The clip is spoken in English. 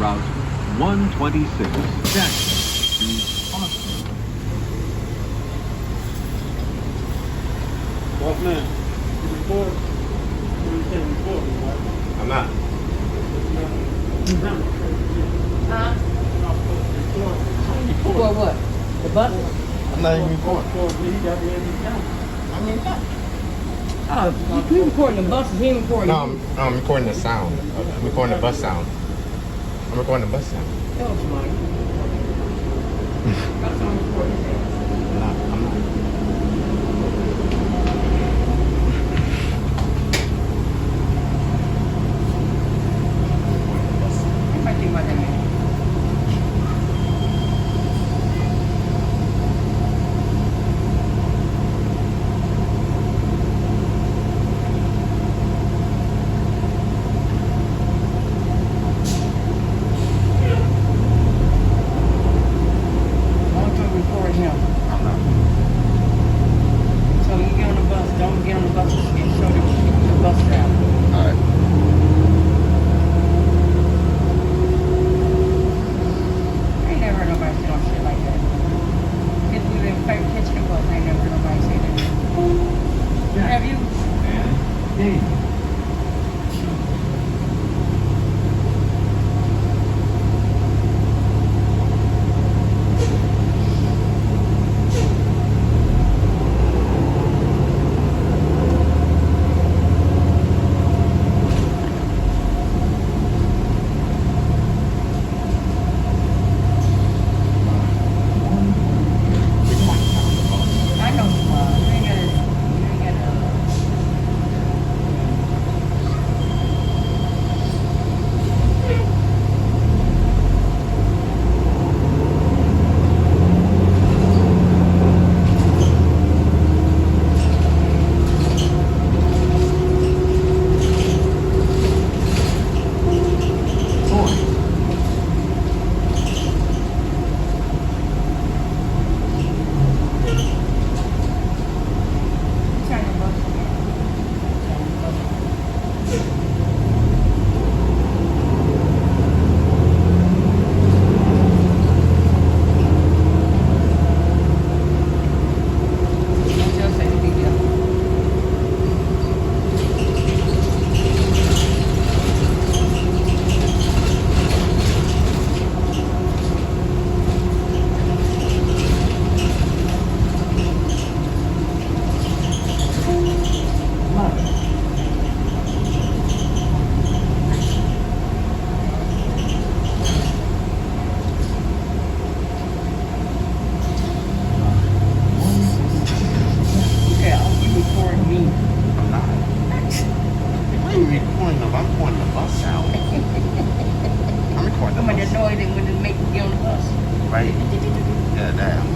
Route 126, Jackson to Austin. Boss man, you record? You saying recording, right? I'm not. Huh? For what? The bus? I'm not even recording. Oh, you recording the buses, he ain't recording No, you. I'm recording the sound. I'm recording the bus sound. I'm recording the bus sound. That was smart. That's what I'm recording. I'm not. I might think about that man. Long time recording him. I'm not. So you get on the bus, don't get on the bus and show the bus driver. All right. I ain't never heard nobody say no shit like that. Kids we been catching the bus, I ain't never heard nobody say that. Have you? And Dave. I know you ain't gotta Toys. turn the bus again. Turn the bus. What's your say, big deal? Yeah, you recording me. I'm not. I ain't recording them. I'm recording the bus sound. I'm recording the How much bus. noise it would make you get on the bus? Right. Yeah, that.